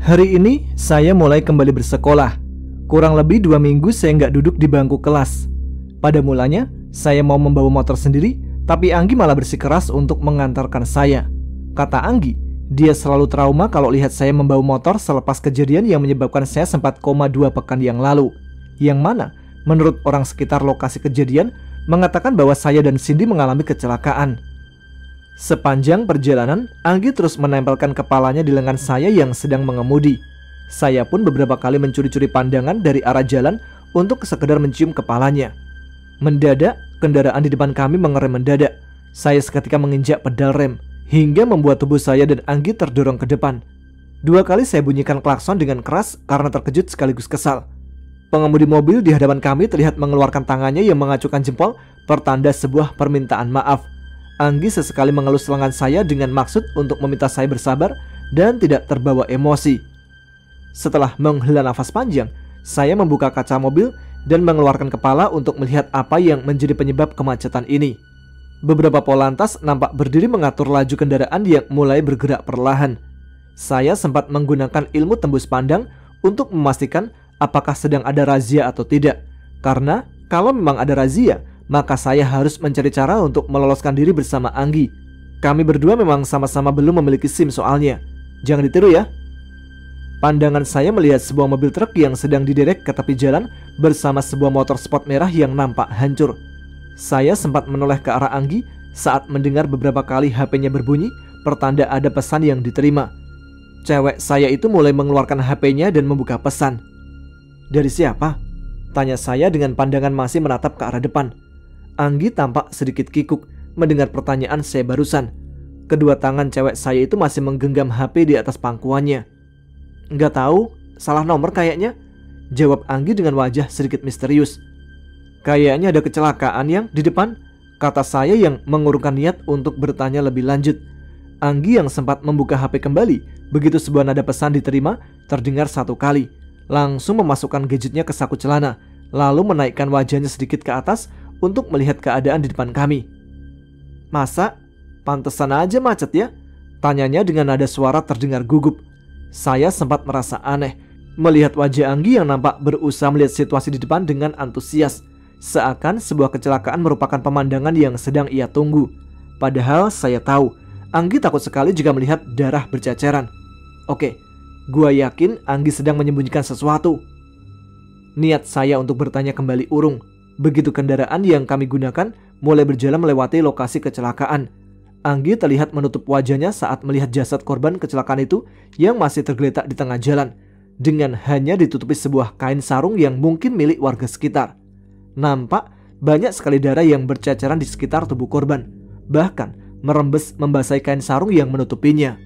Hari ini saya mulai kembali bersekolah. Kurang lebih 2 minggu saya nggak duduk di bangku kelas. Pada mulanya saya mau membawa motor sendiri, tapi Anggi malah bersikeras untuk mengantarkan saya. Kata Anggi, dia selalu trauma kalau lihat saya membawa motor selepas kejadian yang menyebabkan saya sempat koma 2 pekan yang lalu. Yang mana menurut orang sekitar lokasi kejadian mengatakan bahwa saya dan Cindy mengalami kecelakaan. Sepanjang perjalanan, Anggi terus menempelkan kepalanya di lengan saya yang sedang mengemudi. Saya pun beberapa kali mencuri-curi pandangan dari arah jalan untuk sekedar mencium kepalanya. Mendadak, kendaraan di depan kami mengerem mendadak. Saya seketika menginjak pedal rem, hingga membuat tubuh saya dan Anggi terdorong ke depan. 2 kali saya bunyikan klakson dengan keras karena terkejut sekaligus kesal. Pengemudi mobil di hadapan kami terlihat mengeluarkan tangannya yang mengacukan jempol, pertanda sebuah permintaan maaf. Anggi sesekali mengelus lengan saya dengan maksud untuk meminta saya bersabar dan tidak terbawa emosi. Setelah menghela nafas panjang, saya membuka kaca mobil dan mengeluarkan kepala untuk melihat apa yang menjadi penyebab kemacetan ini. Beberapa polantas nampak berdiri mengatur laju kendaraan yang mulai bergerak perlahan. Saya sempat menggunakan ilmu tembus pandang untuk memastikan apakah sedang ada razia atau tidak. Karena kalau memang ada razia, maka saya harus mencari cara untuk meloloskan diri bersama Anggi. Kami berdua memang sama-sama belum memiliki SIM soalnya. Jangan ditiru ya. Pandangan saya melihat sebuah mobil truk yang sedang diderek ke tepi jalan bersama sebuah motor sport merah yang nampak hancur. Saya sempat menoleh ke arah Anggi saat mendengar beberapa kali HP-nya berbunyi, pertanda ada pesan yang diterima. Cewek saya itu mulai mengeluarkan HP-nya dan membuka pesan. "Dari siapa?" tanya saya dengan pandangan masih menatap ke arah depan. Anggi tampak sedikit kikuk mendengar pertanyaan saya barusan. Kedua tangan cewek saya itu masih menggenggam HP di atas pangkuannya. "Nggak tahu, salah nomor kayaknya," jawab Anggi dengan wajah sedikit misterius. "Kayaknya ada kecelakaan yang di depan," kata saya yang mengurungkan niat untuk bertanya lebih lanjut. Anggi yang sempat membuka HP kembali begitu sebuah nada pesan diterima terdengar 1 kali. Langsung memasukkan gadgetnya ke saku celana, lalu menaikkan wajahnya sedikit ke atas untuk melihat keadaan di depan kami. "Masa? Pantesan aja macet ya?" tanyanya dengan nada suara terdengar gugup. Saya sempat merasa aneh melihat wajah Anggi yang nampak berusaha melihat situasi di depan dengan antusias, seakan sebuah kecelakaan merupakan pemandangan yang sedang ia tunggu. Padahal saya tahu Anggi takut sekali jika melihat darah berceceran. Oke, gua yakin Anggi sedang menyembunyikan sesuatu. Niat saya untuk bertanya kembali urung begitu kendaraan yang kami gunakan mulai berjalan melewati lokasi kecelakaan. Anggi terlihat menutup wajahnya saat melihat jasad korban kecelakaan itu yang masih tergeletak di tengah jalan, dengan hanya ditutupi sebuah kain sarung yang mungkin milik warga sekitar. Nampak banyak sekali darah yang berceceran di sekitar tubuh korban, bahkan merembes membasahi kain sarung yang menutupinya.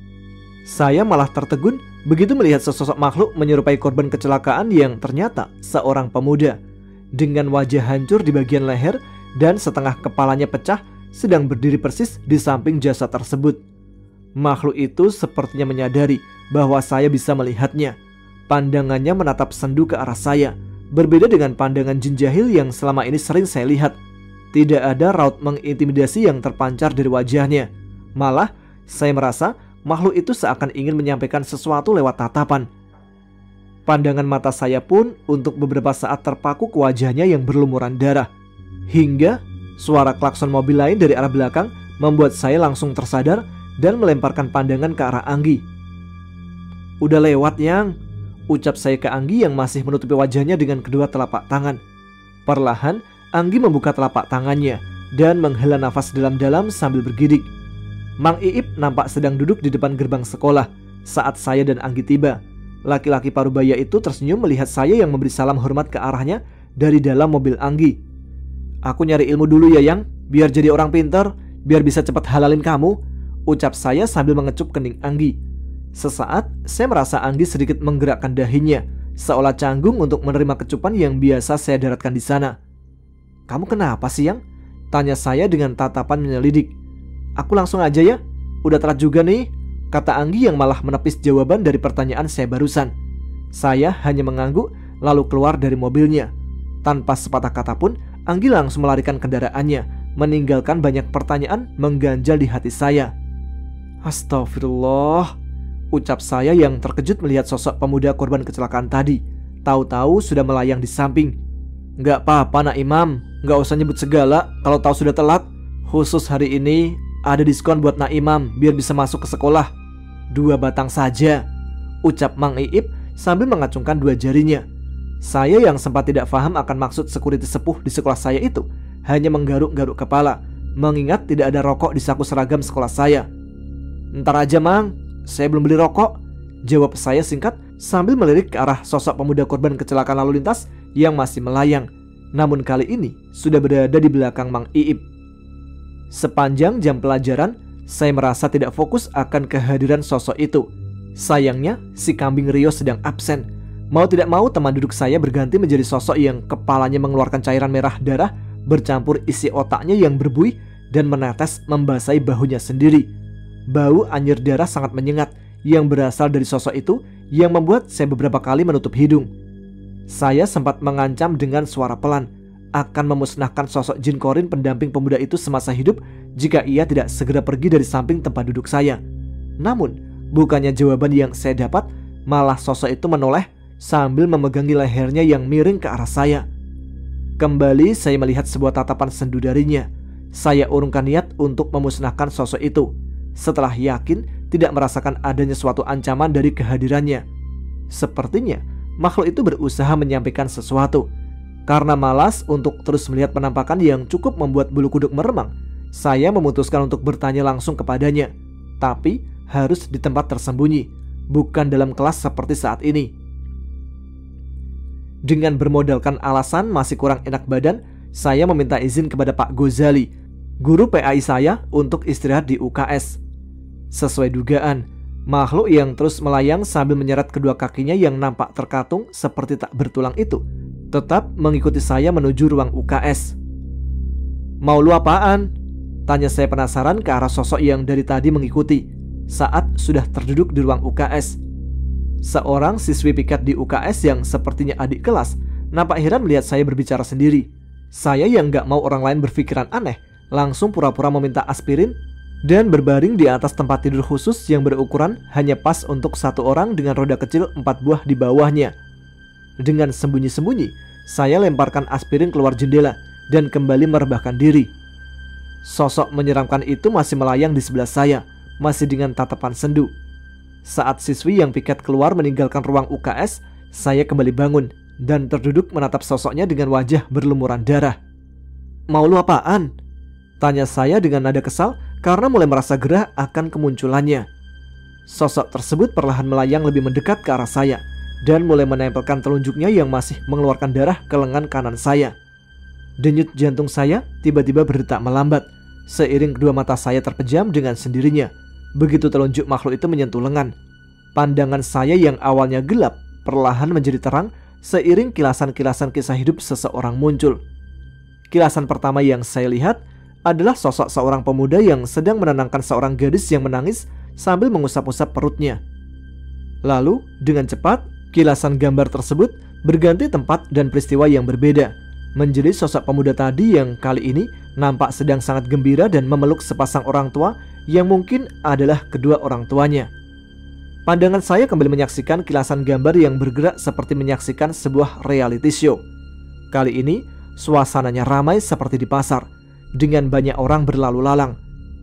Saya malah tertegun begitu melihat sesosok makhluk menyerupai korban kecelakaan yang ternyata seorang pemuda. Dengan wajah hancur di bagian leher dan setengah kepalanya pecah, sedang berdiri persis di samping jasad tersebut. Makhluk itu sepertinya menyadari bahwa saya bisa melihatnya. Pandangannya menatap sendu ke arah saya, berbeda dengan pandangan jin jahil yang selama ini sering saya lihat. Tidak ada raut mengintimidasi yang terpancar dari wajahnya. Malah, saya merasa makhluk itu seakan ingin menyampaikan sesuatu lewat tatapan. Pandangan mata saya pun untuk beberapa saat terpaku ke wajahnya yang berlumuran darah. Hingga suara klakson mobil lain dari arah belakang membuat saya langsung tersadar dan melemparkan pandangan ke arah Anggi. "Udah lewat, Yang," ucap saya ke Anggi yang masih menutupi wajahnya dengan kedua telapak tangan. Perlahan, Anggi membuka telapak tangannya dan menghela nafas dalam-dalam sambil bergidik. Mang Iip nampak sedang duduk di depan gerbang sekolah saat saya dan Anggi tiba. Laki-laki parubaya itu tersenyum melihat saya yang memberi salam hormat ke arahnya dari dalam mobil Anggi. "Aku nyari ilmu dulu ya, Yang, biar jadi orang pintar, biar bisa cepat halalin kamu," ucap saya sambil mengecup kening Anggi. Sesaat, saya merasa Anggi sedikit menggerakkan dahinya, seolah canggung untuk menerima kecupan yang biasa saya daratkan di sana. "Kamu kenapa sih, Yang?" tanya saya dengan tatapan menyelidik. "Aku langsung aja ya, udah telat juga nih," kata Anggi yang malah menepis jawaban dari pertanyaan saya barusan. Saya hanya mengangguk lalu keluar dari mobilnya. Tanpa sepatah kata pun, Anggi langsung melarikan kendaraannya, meninggalkan banyak pertanyaan mengganjal di hati saya. "Astagfirullah," ucap saya yang terkejut melihat sosok pemuda korban kecelakaan tadi. Tahu-tahu sudah melayang di samping. "Nggak apa-apa nak Imam, nggak usah nyebut segala kalau tahu sudah telat. Khusus hari ini ada diskon buat nak Imam biar bisa masuk ke sekolah. 2 batang saja," ucap Mang Iip sambil mengacungkan 2 jarinya. Saya yang sempat tidak paham akan maksud security sepuh di sekolah saya itu hanya menggaruk-garuk kepala, mengingat tidak ada rokok di saku seragam sekolah saya. "Ntar aja Mang, saya belum beli rokok," jawab saya singkat sambil melirik ke arah sosok pemuda korban kecelakaan lalu lintas yang masih melayang. Namun kali ini sudah berada di belakang Mang Iip. Sepanjang jam pelajaran, saya merasa tidak fokus akan kehadiran sosok itu. Sayangnya, si kambing Rio sedang absen. Mau tidak mau teman duduk saya berganti menjadi sosok yang kepalanya mengeluarkan cairan merah darah bercampur isi otaknya yang berbuih dan menetes membasahi bahunya sendiri. Bau anyir darah sangat menyengat yang berasal dari sosok itu yang membuat saya beberapa kali menutup hidung. Saya sempat mengancam dengan suara pelan akan memusnahkan sosok jin korin pendamping pemuda itu semasa hidup jika ia tidak segera pergi dari samping tempat duduk saya. Namun, bukannya jawaban yang saya dapat, malah sosok itu menoleh sambil memegangi lehernya yang miring ke arah saya. Kembali saya melihat sebuah tatapan sendu darinya. Saya urungkan niat untuk memusnahkan sosok itu, setelah yakin tidak merasakan adanya suatu ancaman dari kehadirannya. Sepertinya makhluk itu berusaha menyampaikan sesuatu. Karena malas untuk terus melihat penampakan yang cukup membuat bulu kuduk meremang, saya memutuskan untuk bertanya langsung kepadanya. Tapi harus di tempat tersembunyi, bukan dalam kelas seperti saat ini. Dengan bermodalkan alasan masih kurang enak badan, saya meminta izin kepada Pak Gozali, guru PAI saya, untuk istirahat di UKS. Sesuai dugaan, makhluk yang terus melayang sambil menyeret kedua kakinya yang nampak terkatung seperti tak bertulang itu tetap mengikuti saya menuju ruang UKS. "Mau lu apaan?" tanya saya penasaran ke arah sosok yang dari tadi mengikuti saat sudah terduduk di ruang UKS. Seorang siswi piket di UKS yang sepertinya adik kelas nampak heran melihat saya berbicara sendiri. Saya yang gak mau orang lain berpikiran aneh langsung pura-pura meminta aspirin dan berbaring di atas tempat tidur khusus yang berukuran hanya pas untuk 1 orang dengan roda kecil 4 buah di bawahnya. Dengan sembunyi-sembunyi, saya lemparkan aspirin keluar jendela dan kembali merebahkan diri. Sosok menyeramkan itu masih melayang di sebelah saya, masih dengan tatapan sendu. Saat siswi yang piket keluar meninggalkan ruang UKS, saya kembali bangun dan terduduk menatap sosoknya dengan wajah berlumuran darah. "Mau lu apaan?" tanya saya dengan nada kesal karena mulai merasa gerah akan kemunculannya. Sosok tersebut perlahan melayang lebih mendekat ke arah saya dan mulai menempelkan telunjuknya yang masih mengeluarkan darah ke lengan kanan saya. Denyut jantung saya tiba-tiba berdetak melambat seiring kedua mata saya terpejam dengan sendirinya begitu telunjuk makhluk itu menyentuh lengan. Pandangan saya yang awalnya gelap perlahan menjadi terang seiring kilasan-kilasan kisah hidup seseorang muncul. Kilasan pertama yang saya lihat adalah sosok seorang pemuda yang sedang menenangkan seorang gadis yang menangis sambil mengusap-usap perutnya. Lalu dengan cepat kilasan gambar tersebut berganti tempat dan peristiwa yang berbeda, menjadi sosok pemuda tadi yang kali ini nampak sedang sangat gembira dan memeluk sepasang orang tua yang mungkin adalah kedua orang tuanya. Pandangan saya kembali menyaksikan kilasan gambar yang bergerak seperti menyaksikan sebuah reality show. Kali ini suasananya ramai seperti di pasar, dengan banyak orang berlalu lalang.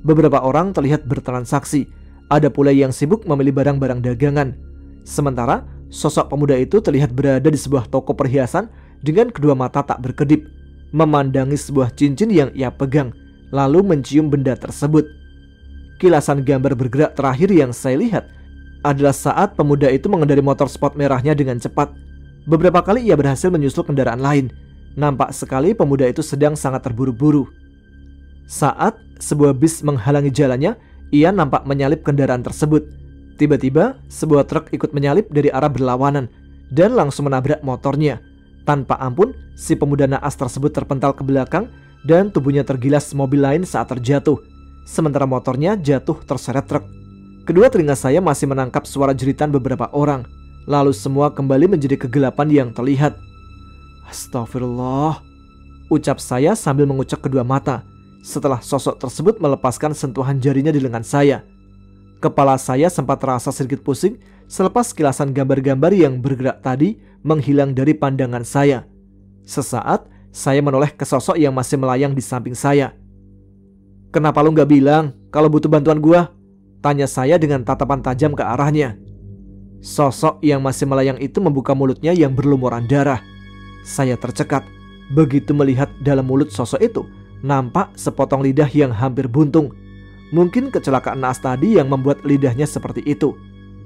Beberapa orang terlihat bertransaksi, ada pula yang sibuk memilih barang-barang dagangan. Sementara sosok pemuda itu terlihat berada di sebuah toko perhiasan dengan kedua mata tak berkedip, memandangi sebuah cincin yang ia pegang, lalu mencium benda tersebut. Kilasan gambar bergerak terakhir yang saya lihat adalah saat pemuda itu mengendari motor sport merahnya dengan cepat. Beberapa kali ia berhasil menyusul kendaraan lain. Nampak sekali pemuda itu sedang sangat terburu-buru. Saat sebuah bis menghalangi jalannya, ia nampak menyalip kendaraan tersebut. Tiba-tiba, sebuah truk ikut menyalip dari arah berlawanan dan langsung menabrak motornya. Tanpa ampun, si pemuda naas tersebut terpental ke belakang dan tubuhnya tergilas mobil lain saat terjatuh. Sementara motornya jatuh terseret truk. Kedua telinga saya masih menangkap suara jeritan beberapa orang. Lalu semua kembali menjadi kegelapan yang terlihat. "Astagfirullah," ucap saya sambil mengucek kedua mata setelah sosok tersebut melepaskan sentuhan jarinya di lengan saya. Kepala saya sempat terasa sedikit pusing selepas kilasan gambar-gambar yang bergerak tadi menghilang dari pandangan saya. Sesaat, saya menoleh ke sosok yang masih melayang di samping saya. "Kenapa lu gak bilang kalau butuh bantuan gua?" tanya saya dengan tatapan tajam ke arahnya. Sosok yang masih melayang itu membuka mulutnya yang berlumuran darah. Saya tercekat. Begitu melihat dalam mulut sosok itu, nampak sepotong lidah yang hampir buntung. Mungkin kecelakaan naas tadi yang membuat lidahnya seperti itu.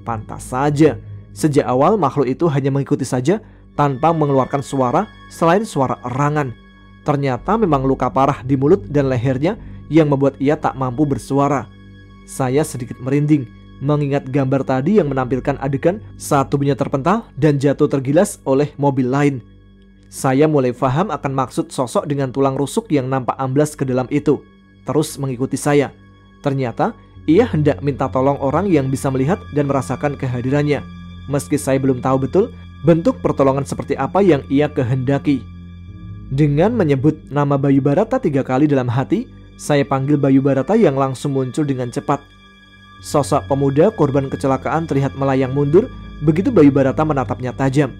Pantas saja, sejak awal makhluk itu hanya mengikuti saja tanpa mengeluarkan suara selain suara erangan. Ternyata memang luka parah di mulut dan lehernya yang membuat ia tak mampu bersuara. Saya sedikit merinding mengingat gambar tadi yang menampilkan adegan saat tubuhnya terpental dan jatuh tergilas oleh mobil lain. Saya mulai paham akan maksud sosok dengan tulang rusuk yang nampak amblas ke dalam itu. Terus mengikuti saya. Ternyata ia hendak minta tolong orang yang bisa melihat dan merasakan kehadirannya. Meski saya belum tahu betul bentuk pertolongan seperti apa yang ia kehendaki. Dengan menyebut nama Bayu Barata 3 kali dalam hati, saya panggil Bayu Barata yang langsung muncul dengan cepat. Sosok pemuda korban kecelakaan terlihat melayang mundur begitu Bayu Barata menatapnya tajam.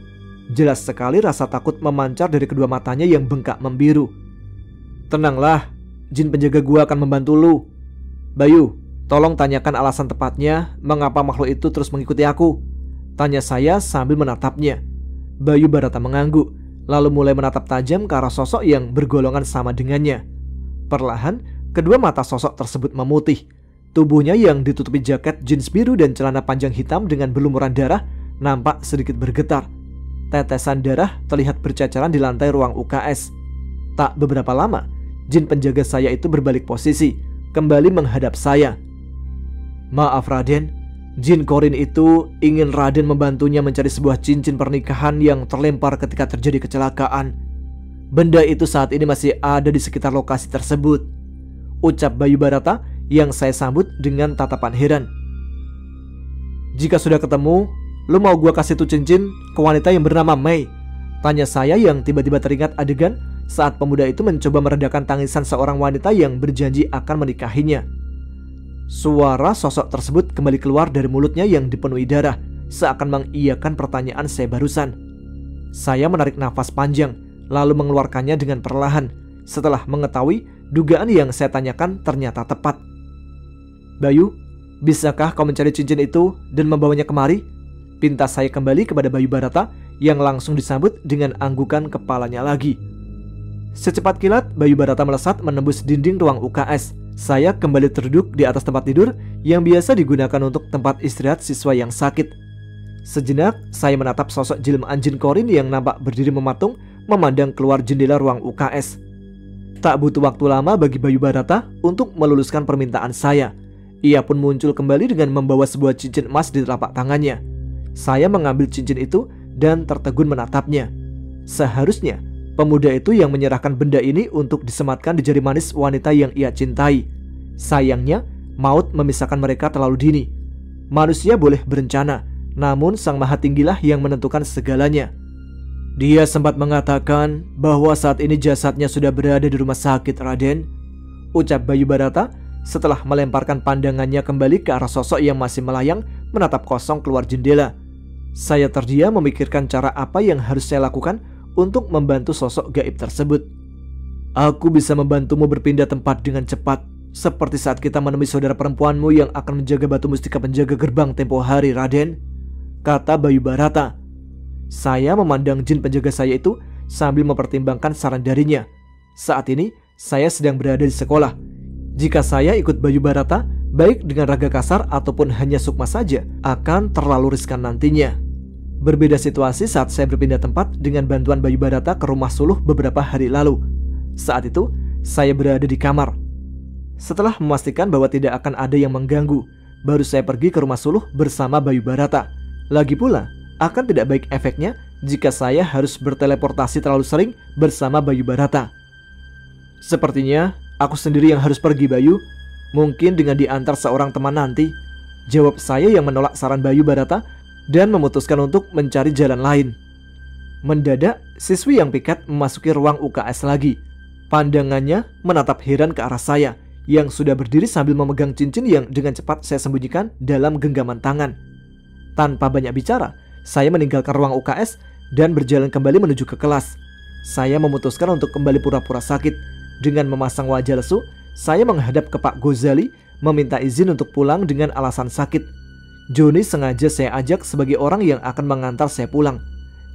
Jelas sekali rasa takut memancar dari kedua matanya yang bengkak membiru. "Tenanglah, jin penjaga gua akan membantu lu. Bayu, tolong tanyakan alasan tepatnya mengapa makhluk itu terus mengikuti aku," tanya saya sambil menatapnya. Bayu Barata mengangguk, lalu mulai menatap tajam ke arah sosok yang bergolongan sama dengannya. Perlahan, kedua mata sosok tersebut memutih. Tubuhnya yang ditutupi jaket jeans biru dan celana panjang hitam dengan berlumuran darah nampak sedikit bergetar. Tetesan darah terlihat bercacaran di lantai ruang UKS. Tak beberapa lama, jin penjaga saya itu berbalik posisi, kembali menghadap saya. "Maaf Raden, jin Korin itu ingin Raden membantunya mencari sebuah cincin pernikahan yang terlempar ketika terjadi kecelakaan. Benda itu saat ini masih ada di sekitar lokasi tersebut," ucap Bayu Barata yang saya sambut dengan tatapan heran. "Jika sudah ketemu, lu mau gua kasih tuh cincin ke wanita yang bernama Mei?" tanya saya yang tiba-tiba teringat adegan saat pemuda itu mencoba meredakan tangisan seorang wanita yang berjanji akan menikahinya. Suara sosok tersebut kembali keluar dari mulutnya yang dipenuhi darah, seakan mengiyakan pertanyaan saya barusan. Saya menarik nafas panjang, lalu mengeluarkannya dengan perlahan, setelah mengetahui dugaan yang saya tanyakan ternyata tepat. "Bayu, bisakah kau mencari cincin itu dan membawanya kemari?" pinta saya kembali kepada Bayu Barata yang langsung disambut dengan anggukan kepalanya lagi. Secepat kilat, Bayu Barata melesat menembus dinding ruang UKS. Saya kembali terduduk di atas tempat tidur yang biasa digunakan untuk tempat istirahat siswa yang sakit. Sejenak, saya menatap sosok jelmaan jin Korin yang nampak berdiri mematung memandang keluar jendela ruang UKS. Tak butuh waktu lama bagi Bayu Barata untuk meluluskan permintaan saya. Ia pun muncul kembali dengan membawa sebuah cincin emas di telapak tangannya. Saya mengambil cincin itu dan tertegun menatapnya. Seharusnya pemuda itu yang menyerahkan benda ini untuk disematkan di jari manis wanita yang ia cintai. Sayangnya, maut memisahkan mereka terlalu dini. Manusia boleh berencana, namun Sang Maha Tinggilah yang menentukan segalanya. Dia sempat mengatakan bahwa saat ini jasadnya sudah berada di rumah sakit, Raden, ucap Bayu Barata setelah melemparkan pandangannya kembali ke arah sosok yang masih melayang menatap kosong keluar jendela. Saya terdiam memikirkan cara apa yang harus saya lakukan untuk membantu sosok gaib tersebut. "Aku bisa membantumu berpindah tempat dengan cepat, seperti saat kita menemui saudara perempuanmu yang akan menjaga batu mustika penjaga gerbang tempo hari, Raden," kata Bayu Barata. Saya memandang jin penjaga saya itu sambil mempertimbangkan saran darinya. Saat ini saya sedang berada di sekolah. Jika saya ikut Bayu Barata, baik dengan raga kasar ataupun hanya sukma saja, akan terlalu riskan nantinya. Berbeda situasi saat saya berpindah tempat dengan bantuan Bayu Barata ke rumah Suluh beberapa hari lalu. Saat itu, saya berada di kamar. Setelah memastikan bahwa tidak akan ada yang mengganggu, baru saya pergi ke rumah Suluh bersama Bayu Barata. Lagi pula, akan tidak baik efeknya jika saya harus berteleportasi terlalu sering bersama Bayu Barata. "Sepertinya aku sendiri yang harus pergi, Bayu. Mungkin dengan diantar seorang teman nanti," jawab saya yang menolak saran Bayu Barata dan memutuskan untuk mencari jalan lain. Mendadak, siswi yang pikat memasuki ruang UKS lagi. Pandangannya menatap heran ke arah saya yang sudah berdiri sambil memegang cincin yang dengan cepat saya sembunyikan dalam genggaman tangan. Tanpa banyak bicara, saya meninggalkan ruang UKS dan berjalan kembali menuju ke kelas. Saya memutuskan untuk kembali pura-pura sakit. Dengan memasang wajah lesu, saya menghadap ke Pak Ghazali meminta izin untuk pulang dengan alasan sakit. Joni sengaja saya ajak sebagai orang yang akan mengantar saya pulang.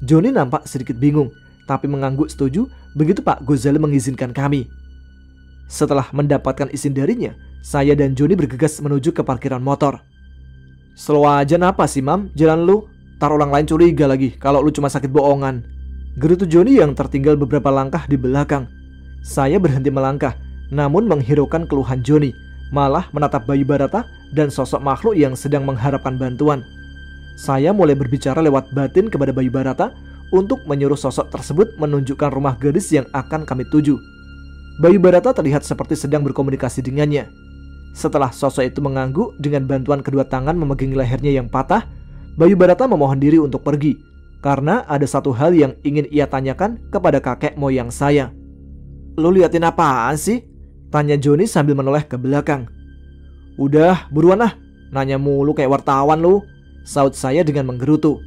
Joni nampak sedikit bingung, tapi mengangguk setuju begitu Pak Ghazali mengizinkan kami. Setelah mendapatkan izin darinya, saya dan Joni bergegas menuju ke parkiran motor. "Slow aja napa sih, Mam? Jalan lu. Tar orang lain curiga lagi kalau lu cuma sakit bohongan," gerutu Joni yang tertinggal beberapa langkah di belakang. Saya berhenti melangkah, namun menghiraukan keluhan Joni, malah menatap Bayu Barata dan sosok makhluk yang sedang mengharapkan bantuan. Saya mulai berbicara lewat batin kepada Bayu Barata untuk menyuruh sosok tersebut menunjukkan rumah gadis yang akan kami tuju. Bayu Barata terlihat seperti sedang berkomunikasi dengannya. Setelah sosok itu mengangguk dengan bantuan kedua tangan memegangi lehernya yang patah, Bayu Barata memohon diri untuk pergi karena ada satu hal yang ingin ia tanyakan kepada kakek moyang saya. "Lu liatin apaan sih?" tanya Joni sambil menoleh ke belakang. "Udah, buruan ah, nanya mulu kayak wartawan lu," saut saya dengan menggerutu.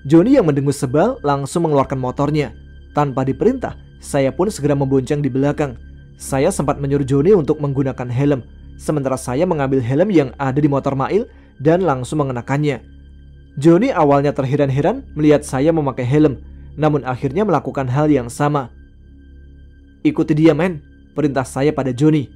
Joni yang mendengus sebal langsung mengeluarkan motornya. Tanpa diperintah, saya pun segera membonceng di belakang. Saya sempat menyuruh Joni untuk menggunakan helm, sementara saya mengambil helm yang ada di motor Mail dan langsung mengenakannya. Joni awalnya terheran-heran melihat saya memakai helm, namun akhirnya melakukan hal yang sama. "Ikuti dia, men," perintah saya pada Joni.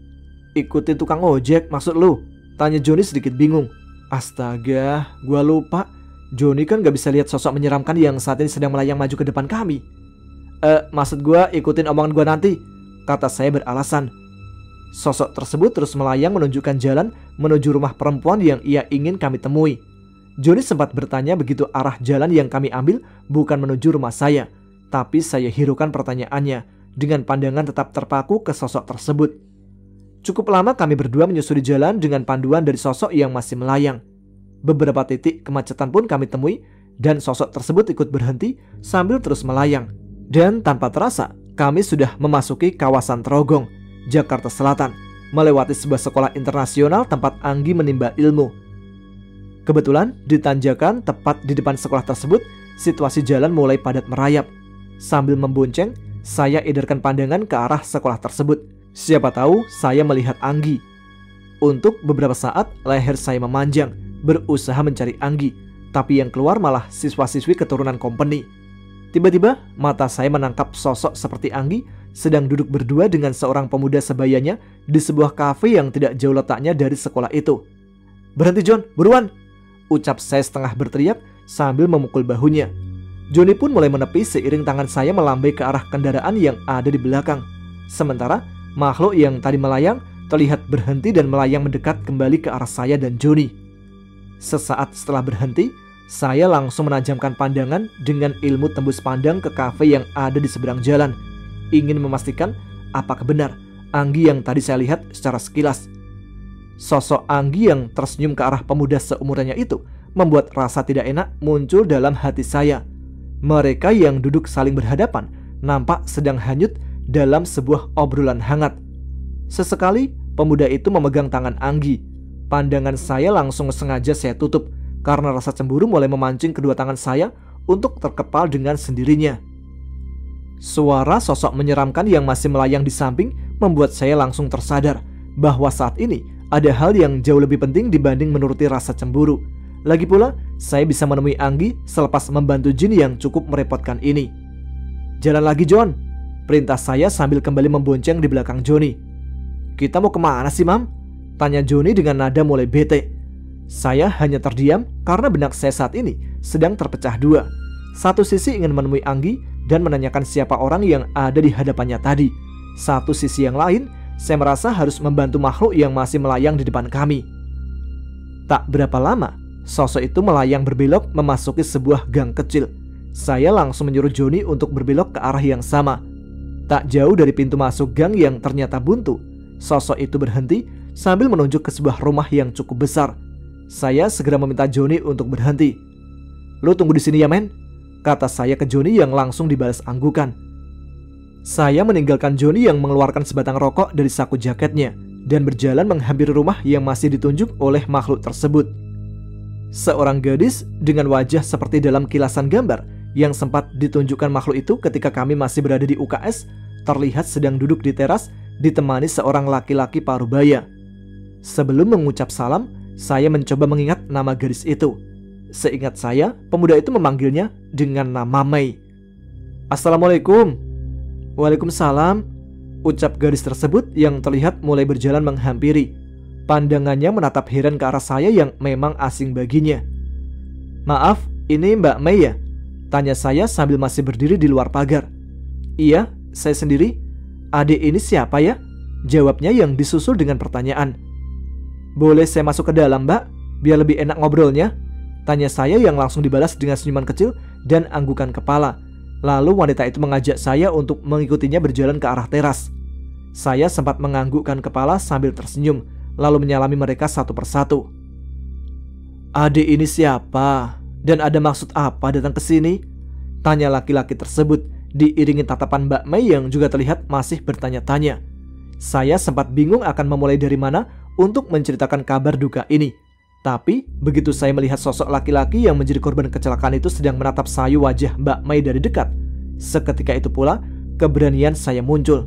"Ikuti tukang ojek maksud lu?" tanya Joni sedikit bingung. "Astaga, gua lupa. Joni kan gak bisa lihat sosok menyeramkan yang saat ini sedang melayang maju ke depan kami." Maksud gua ikutin omongan gua nanti," kata saya beralasan. Sosok tersebut terus melayang menunjukkan jalan menuju rumah perempuan yang ia ingin kami temui. Joni sempat bertanya begitu arah jalan yang kami ambil bukan menuju rumah saya, tapi saya hiraukan pertanyaannya dengan pandangan tetap terpaku ke sosok tersebut. Cukup lama kami berdua menyusuri jalan dengan panduan dari sosok yang masih melayang. Beberapa titik kemacetan pun kami temui dan sosok tersebut ikut berhenti sambil terus melayang. Dan tanpa terasa, kami sudah memasuki kawasan Trogong, Jakarta Selatan, melewati sebuah sekolah internasional tempat Anggi menimba ilmu. Kebetulan di tanjakan tepat di depan sekolah tersebut, situasi jalan mulai padat merayap. Sambil membonceng, saya edarkan pandangan ke arah sekolah tersebut. Siapa tahu saya melihat Anggi. Untuk beberapa saat, leher saya memanjang, berusaha mencari Anggi, tapi yang keluar malah siswa-siswi keturunan company. Tiba-tiba, mata saya menangkap sosok seperti Anggi sedang duduk berdua dengan seorang pemuda sebayanya di sebuah kafe yang tidak jauh letaknya dari sekolah itu. "Berhenti, John, buruan!" ucap saya setengah berteriak sambil memukul bahunya. Joni pun mulai menepi seiring tangan saya melambai ke arah kendaraan yang ada di belakang. Sementara, makhluk yang tadi melayang terlihat berhenti dan melayang mendekat kembali ke arah saya dan Joni. Sesaat setelah berhenti, saya langsung menajamkan pandangan dengan ilmu tembus pandang ke kafe yang ada di seberang jalan, ingin memastikan apakah benar Anggi yang tadi saya lihat secara sekilas. Sosok Anggi yang tersenyum ke arah pemuda seumurannya itu membuat rasa tidak enak muncul dalam hati saya. Mereka yang duduk saling berhadapan nampak sedang hanyut dalam sebuah obrolan hangat. Sesekali pemuda itu memegang tangan Anggi. Pandangan saya langsung sengaja saya tutup karena rasa cemburu mulai memancing kedua tangan saya untuk terkepal dengan sendirinya. Suara sosok menyeramkan yang masih melayang di samping membuat saya langsung tersadar bahwa saat ini ada hal yang jauh lebih penting dibanding menuruti rasa cemburu. Lagi pula, saya bisa menemui Anggi selepas membantu jin yang cukup merepotkan ini. "Jalan lagi, John," perintah saya sambil kembali membonceng di belakang Joni. "Kita mau kemana sih, Mam?" tanya Joni dengan nada mulai bete. Saya hanya terdiam karena benak saya saat ini sedang terpecah dua. Satu sisi ingin menemui Anggi dan menanyakan siapa orang yang ada di hadapannya tadi. Satu sisi yang lain, saya merasa harus membantu makhluk yang masih melayang di depan kami. Tak berapa lama, sosok itu melayang berbelok memasuki sebuah gang kecil. Saya langsung menyuruh Joni untuk berbelok ke arah yang sama. Tak jauh dari pintu masuk gang yang ternyata buntu, sosok itu berhenti sambil menunjuk ke sebuah rumah yang cukup besar. Saya segera meminta Joni untuk berhenti. "Lu tunggu di sini ya, men," kata saya ke Joni yang langsung dibalas anggukan. Saya meninggalkan Joni yang mengeluarkan sebatang rokok dari saku jaketnya dan berjalan menghampiri rumah yang masih ditunjuk oleh makhluk tersebut. Seorang gadis dengan wajah seperti dalam kilasan gambar yang sempat ditunjukkan makhluk itu ketika kami masih berada di UKS terlihat sedang duduk di teras ditemani seorang laki-laki parubaya. Sebelum mengucap salam, saya mencoba mengingat nama gadis itu. Seingat saya, pemuda itu memanggilnya dengan nama Mei. "Assalamualaikum." "Waalaikumsalam," ucap gadis tersebut yang terlihat mulai berjalan menghampiri. Pandangannya menatap heran ke arah saya yang memang asing baginya. "Maaf, ini Mbak Mei ya?" tanya saya sambil masih berdiri di luar pagar. "Iya, saya sendiri." "Adik ini siapa ya?" jawabnya yang disusul dengan pertanyaan. "Boleh saya masuk ke dalam, Mbak? Biar lebih enak ngobrolnya?" tanya saya yang langsung dibalas dengan senyuman kecil dan anggukan kepala. Lalu wanita itu mengajak saya untuk mengikutinya berjalan ke arah teras. Saya sempat menganggukkan kepala sambil tersenyum, lalu menyalami mereka satu persatu. "Adik ini siapa? Dan ada maksud apa datang ke sini?" tanya laki-laki tersebut, diiringi tatapan Mbak Mei yang juga terlihat masih bertanya-tanya. Saya sempat bingung akan memulai dari mana untuk menceritakan kabar duka ini. Tapi begitu saya melihat sosok laki-laki yang menjadi korban kecelakaan itu sedang menatap sayu wajah Mbak Mei dari dekat, seketika itu pula keberanian saya muncul.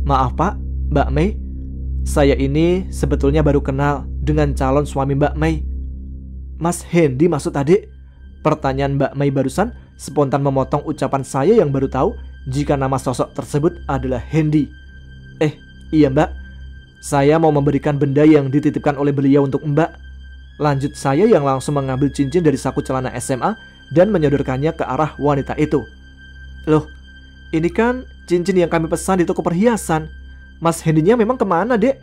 "Maaf Pak, Mbak Mei, saya ini sebetulnya baru kenal dengan calon suami Mbak Mei." "Mas Hendy maksud adik?" Pertanyaan Mbak Mei barusan spontan memotong ucapan saya yang baru tahu jika nama sosok tersebut adalah Hendy. Iya Mbak, saya mau memberikan benda yang dititipkan oleh beliau untuk Mbak." Lanjut saya yang langsung mengambil cincin dari saku celana SMA dan menyodorkannya ke arah wanita itu. "Loh, ini kan cincin yang kami pesan di toko perhiasan. Mas Hendy-nya memang kemana, Dek?"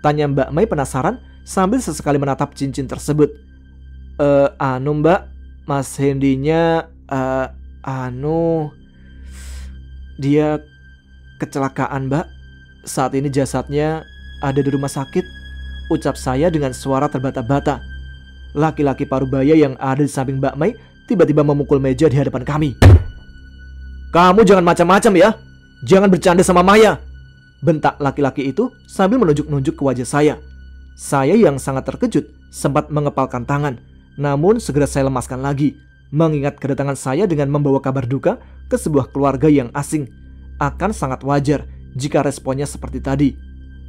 tanya Mbak Mei penasaran sambil sesekali menatap cincin tersebut. Mbak, Mas Hendy-nya, dia kecelakaan Mbak. Saat ini jasadnya ada di rumah sakit," ucap saya dengan suara terbata-bata. Laki-laki parubaya yang ada di samping Mbak Mei tiba-tiba memukul meja di hadapan kami. "Kamu jangan macam-macam ya, jangan bercanda sama Maya," bentak laki-laki itu sambil menunjuk-nunjuk ke wajah saya. Saya yang sangat terkejut sempat mengepalkan tangan, namun segera saya lemaskan lagi, mengingat kedatangan saya dengan membawa kabar duka ke sebuah keluarga yang asing. Akan sangat wajar jika responnya seperti tadi.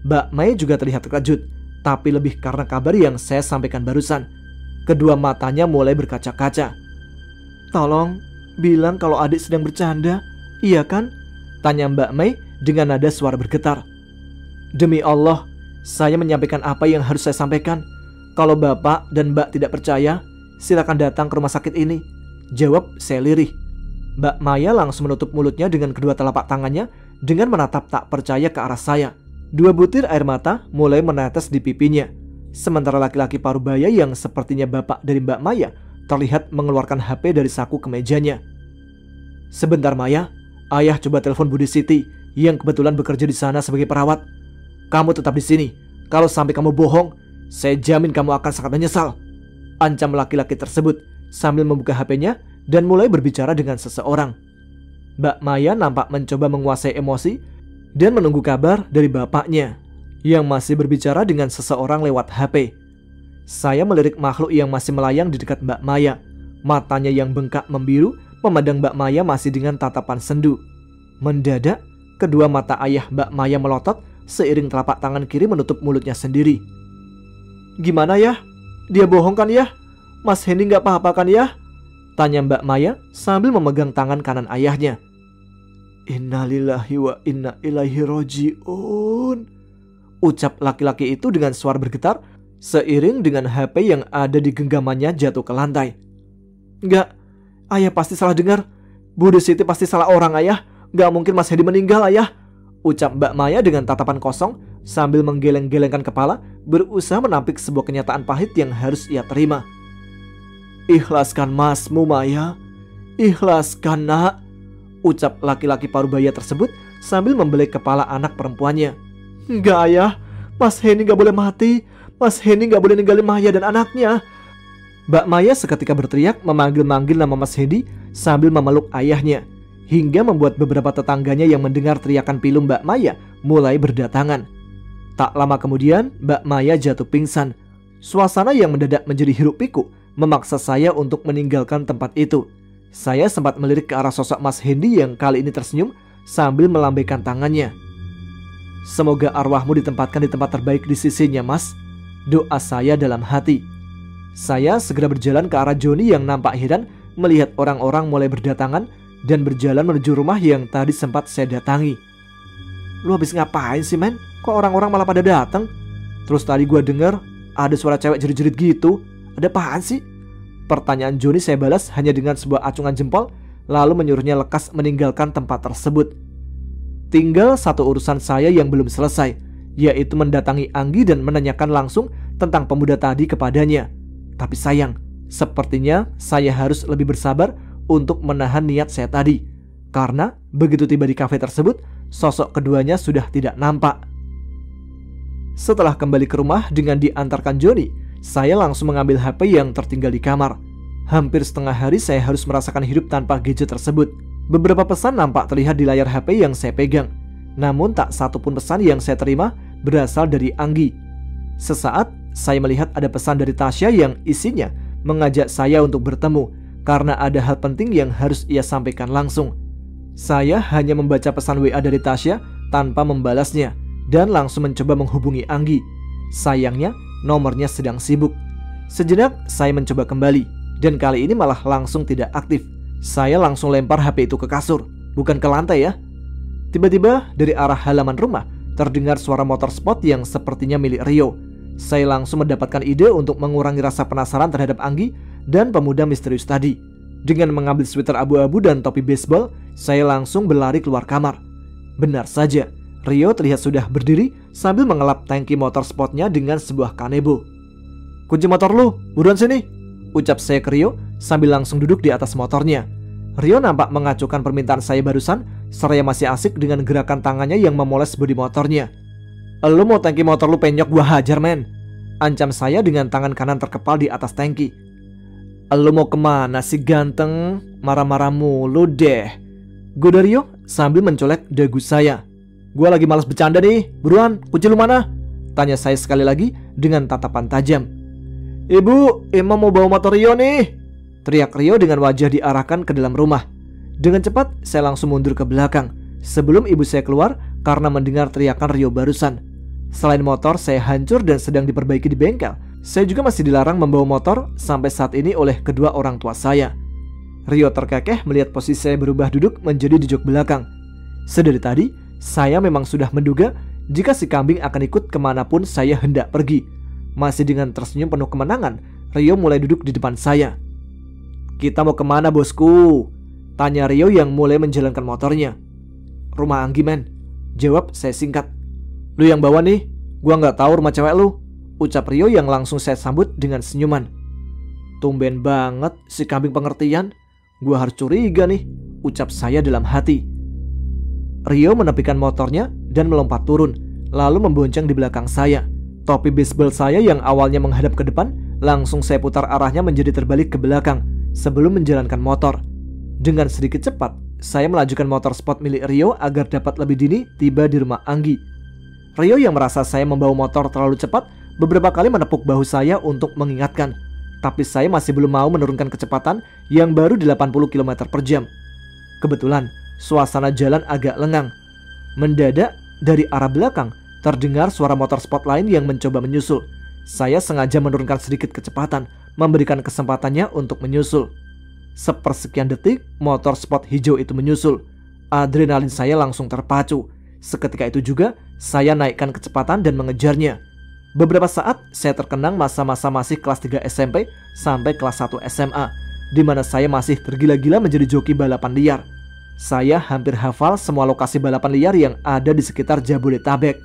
Mbak Mei juga terlihat terkejut, tapi lebih karena kabar yang saya sampaikan barusan. Kedua matanya mulai berkaca-kaca. "Tolong bilang kalau adik sedang bercanda, iya kan?" tanya Mbak Mei dengan nada suara bergetar. "Demi Allah, saya menyampaikan apa yang harus saya sampaikan. Kalau Bapak dan Mbak tidak percaya, silakan datang ke rumah sakit ini," jawab saya lirih. Mbak Maya langsung menutup mulutnya dengan kedua telapak tangannya dengan menatap tak percaya ke arah saya. 2 butir air mata mulai menetes di pipinya. Sementara laki-laki parubaya yang sepertinya bapak dari Mbak Maya terlihat mengeluarkan HP dari saku kemejanya. "Sebentar Maya, ayah coba telepon Budi Siti yang kebetulan bekerja di sana sebagai perawat. Kamu tetap di sini. Kalau sampai kamu bohong, saya jamin kamu akan sangat menyesal," ancam laki-laki tersebut sambil membuka HP-nya dan mulai berbicara dengan seseorang. Mbak Maya nampak mencoba menguasai emosi dan menunggu kabar dari bapaknya yang masih berbicara dengan seseorang lewat HP. Saya melirik makhluk yang masih melayang di dekat Mbak Maya. Matanya yang bengkak membiru memandang Mbak Maya masih dengan tatapan sendu. Mendadak, kedua mata ayah Mbak Maya melotot seiring telapak tangan kiri menutup mulutnya sendiri. "Gimana ya? Dia bohong kan ya? Mas Hendy gak apa-apa kan ya?" tanya Mbak Maya sambil memegang tangan kanan ayahnya. "Innalillahi wa inna ilaihi roji'un," ucap laki-laki itu dengan suara bergetar seiring dengan HP yang ada di genggamannya jatuh ke lantai. "Enggak, ayah pasti salah dengar. Budi Siti pasti salah orang ayah. Gak mungkin Mas Hendy meninggal ayah," ucap Mbak Maya dengan tatapan kosong sambil menggeleng-gelengkan kepala berusaha menampik sebuah kenyataan pahit yang harus ia terima. "Ikhlaskan masmu Maya, ikhlaskan nak," ucap laki-laki parubaya tersebut sambil membelai kepala anak perempuannya. "Enggak ayah, Mas Hendy gak boleh mati. Mas Hendy gak boleh ninggalin Maya dan anaknya." Mbak Maya seketika berteriak memanggil-manggil nama Mas Hendy sambil memeluk ayahnya, hingga membuat beberapa tetangganya yang mendengar teriakan pilu Mbak Maya mulai berdatangan. Tak lama kemudian, Mbak Maya jatuh pingsan. Suasana yang mendadak menjadi hiruk-pikuk memaksa saya untuk meninggalkan tempat itu. Saya sempat melirik ke arah sosok Mas Hendy yang kali ini tersenyum sambil melambaikan tangannya. "Semoga arwahmu ditempatkan di tempat terbaik di sisinya, Mas," doa saya dalam hati. Saya segera berjalan ke arah Joni yang nampak heran melihat orang-orang mulai berdatangan dan berjalan menuju rumah yang tadi sempat saya datangi. "Lu habis ngapain sih, men? Kok orang-orang malah pada datang? Terus tadi gue denger ada suara cewek jerit-jerit gitu. Ada apaan sih?" Pertanyaan Joni saya balas hanya dengan sebuah acungan jempol, lalu menyuruhnya lekas meninggalkan tempat tersebut. Tinggal satu urusan saya yang belum selesai, yaitu mendatangi Anggi dan menanyakan langsung tentang pemuda tadi kepadanya. Tapi sayang, sepertinya saya harus lebih bersabar untuk menahan niat saya tadi, karena begitu tiba di kafe tersebut, sosok keduanya sudah tidak nampak. Setelah kembali ke rumah dengan diantarkan Joni, saya langsung mengambil HP yang tertinggal di kamar. Hampir setengah hari saya harus merasakan hidup tanpa gadget tersebut. Beberapa pesan nampak terlihat di layar HP yang saya pegang, namun tak satu pun pesan yang saya terima berasal dari Anggi. Sesaat saya melihat ada pesan dari Tasya yang isinya mengajak saya untuk bertemu karena ada hal penting yang harus ia sampaikan langsung. Saya hanya membaca pesan WA dari Tasya tanpa membalasnya dan langsung mencoba menghubungi Anggi. Sayangnya nomornya sedang sibuk. Sejenak saya mencoba kembali dan kali ini malah langsung tidak aktif. Saya langsung lempar HP itu ke kasur, bukan ke lantai ya. Tiba-tiba dari arah halaman rumah terdengar suara motor sport yang sepertinya milik Rio. Saya langsung mendapatkan ide untuk mengurangi rasa penasaran terhadap Anggi dan pemuda misterius tadi. Dengan mengambil sweater abu-abu dan topi baseball, saya langsung berlari keluar kamar. Benar saja, Rio terlihat sudah berdiri sambil mengelap tangki motor sportnya dengan sebuah kanebo. "Kunci motor lu, buruan sini," ucap saya ke Rio sambil langsung duduk di atas motornya. Rio nampak mengacuhkan permintaan saya barusan, seraya masih asik dengan gerakan tangannya yang memoles bodi motornya. "Lu mau tangki motor lu penyok gua hajar, men," ancam saya dengan tangan kanan terkepal di atas tangki. "Lu mau kemana sih ganteng? Marah-marah mulu deh," goda Rio sambil mencolek dagu saya. "Gua lagi malas bercanda nih, buruan, kunci lu mana?" tanya saya sekali lagi dengan tatapan tajam. "Ibu, Imam mau bawa motor Rio nih," teriak Rio dengan wajah diarahkan ke dalam rumah. Dengan cepat saya langsung mundur ke belakang sebelum ibu saya keluar karena mendengar teriakan Rio barusan. Selain motor saya hancur dan sedang diperbaiki di bengkel, saya juga masih dilarang membawa motor sampai saat ini oleh kedua orang tua saya. Rio terkekeh melihat posisi saya berubah duduk menjadi di jok belakang. Sedari tadi saya memang sudah menduga jika si kambing akan ikut kemanapun saya hendak pergi. Masih dengan tersenyum penuh kemenangan, Rio mulai duduk di depan saya. "Kita mau kemana, bosku?" tanya Rio yang mulai menjalankan motornya. "Rumah Anggi, men," jawab saya singkat. "Lu yang bawa nih, gua nggak tahu rumah cewek lu," ucap Rio yang langsung saya sambut dengan senyuman. "Tumben banget si kambing pengertian, gua harus curiga nih," ucap saya dalam hati. Rio menepikan motornya dan melompat turun, lalu membonceng di belakang saya. Topi baseball saya yang awalnya menghadap ke depan, langsung saya putar arahnya menjadi terbalik ke belakang sebelum menjalankan motor. Dengan sedikit cepat, saya melajukan motor sport milik Rio agar dapat lebih dini tiba di rumah Anggi. Rio yang merasa saya membawa motor terlalu cepat, beberapa kali menepuk bahu saya untuk mengingatkan. Tapi saya masih belum mau menurunkan kecepatan yang baru 80 km per jam. Kebetulan, suasana jalan agak lengang. Mendadak, dari arah belakang, terdengar suara motor sport lain yang mencoba menyusul. Saya sengaja menurunkan sedikit kecepatan, memberikan kesempatannya untuk menyusul. Sepersekian detik, motor sport hijau itu menyusul. Adrenalin saya langsung terpacu. Seketika itu juga, saya naikkan kecepatan dan mengejarnya. Beberapa saat, saya terkenang masa-masa masih kelas 3 SMP sampai kelas 1 SMA, di mana saya masih tergila-gila menjadi joki balapan liar. Saya hampir hafal semua lokasi balapan liar yang ada di sekitar Jabodetabek.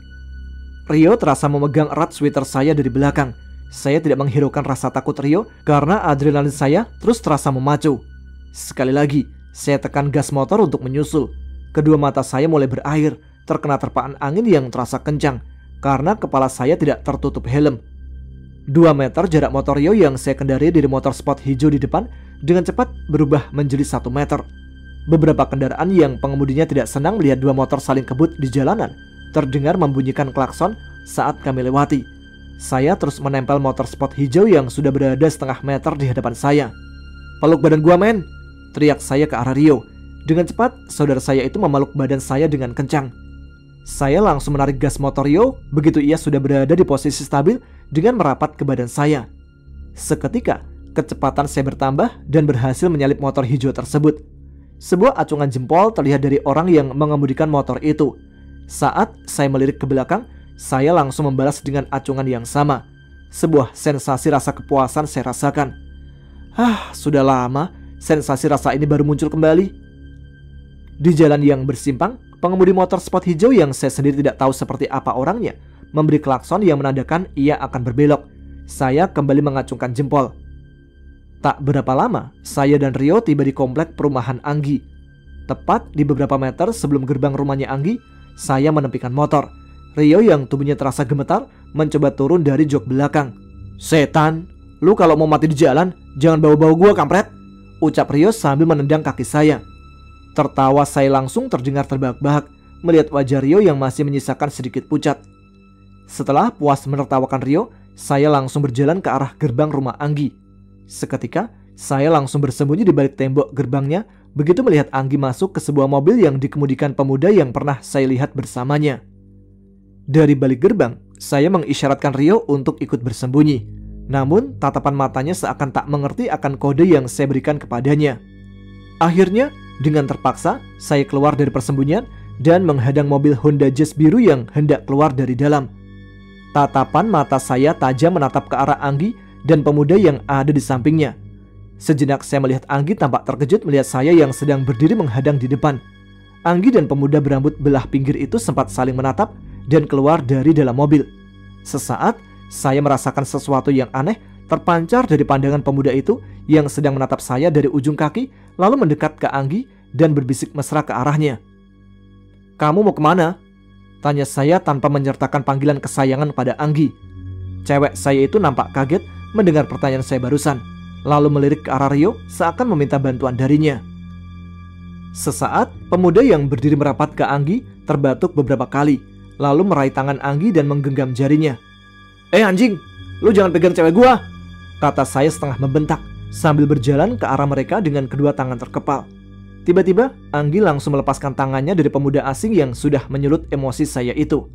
Rio terasa memegang erat sweater saya dari belakang. Saya tidak menghiraukan rasa takut Rio karena adrenalin saya terus terasa memacu. Sekali lagi, saya tekan gas motor untuk menyusul. Kedua mata saya mulai berair, terkena terpaan angin yang terasa kencang karena kepala saya tidak tertutup helm. 2 meter jarak motor Rio yang saya kendari dari motor sport hijau di depan dengan cepat berubah menjadi 1 meter. Beberapa kendaraan yang pengemudinya tidak senang melihat 2 motor saling kebut di jalanan terdengar membunyikan klakson saat kami lewati. Saya terus menempel motor sport hijau yang sudah berada setengah meter di hadapan saya. "Peluk badan gua, men!" teriak saya ke arah Rio. Dengan cepat, saudara saya itu memeluk badan saya dengan kencang. Saya langsung menarik gas motor Rio begitu ia sudah berada di posisi stabil dengan merapat ke badan saya. Seketika, kecepatan saya bertambah dan berhasil menyalip motor hijau tersebut. Sebuah acungan jempol terlihat dari orang yang mengemudikan motor itu. Saat saya melirik ke belakang, saya langsung membalas dengan acungan yang sama. Sebuah sensasi rasa kepuasan saya rasakan. Sudah lama sensasi rasa ini baru muncul kembali. Di jalan yang bersimpang, pengemudi motor sport hijau yang saya sendiri tidak tahu seperti apa orangnya memberi klakson yang menandakan ia akan berbelok. Saya kembali mengacungkan jempol. Tak berapa lama, saya dan Rio tiba di komplek perumahan Anggi. Tepat di beberapa meter sebelum gerbang rumahnya Anggi, saya menepikan motor. Rio yang tubuhnya terasa gemetar mencoba turun dari jok belakang. "Setan, lu kalau mau mati di jalan, jangan bawa-bawa gua, kampret," ucap Rio sambil menendang kaki saya. Tertawa saya langsung terdengar terbahak-bahak melihat wajah Rio yang masih menyisakan sedikit pucat. Setelah puas menertawakan Rio, saya langsung berjalan ke arah gerbang rumah Anggi. Seketika, saya langsung bersembunyi di balik tembok gerbangnya begitu melihat Anggi masuk ke sebuah mobil yang dikemudikan pemuda yang pernah saya lihat bersamanya. Dari balik gerbang, saya mengisyaratkan Rio untuk ikut bersembunyi. Namun, tatapan matanya seakan tak mengerti akan kode yang saya berikan kepadanya. Akhirnya, dengan terpaksa, saya keluar dari persembunyian dan menghadang mobil Honda Jazz biru yang hendak keluar dari dalam. Tatapan mata saya tajam menatap ke arah Anggi dan pemuda yang ada di sampingnya. Sejenak saya melihat Anggi tampak terkejut melihat saya yang sedang berdiri menghadang di depan. Anggi dan pemuda berambut belah pinggir itu sempat saling menatap dan keluar dari dalam mobil. Sesaat, saya merasakan sesuatu yang aneh terpancar dari pandangan pemuda itu yang sedang menatap saya dari ujung kaki, lalu mendekat ke Anggi dan berbisik mesra ke arahnya. "Kamu mau kemana?" tanya saya tanpa menyertakan panggilan kesayangan pada Anggi. Cewek saya itu nampak kaget mendengar pertanyaan saya barusan, lalu melirik ke arah Rio seakan meminta bantuan darinya. Sesaat, pemuda yang berdiri merapat ke Anggi terbatuk beberapa kali, lalu meraih tangan Anggi dan menggenggam jarinya. Anjing, lu jangan pegang cewek gua," kata saya setengah membentak sambil berjalan ke arah mereka dengan kedua tangan terkepal. Tiba-tiba, Anggi langsung melepaskan tangannya dari pemuda asing yang sudah menyulut emosi saya itu.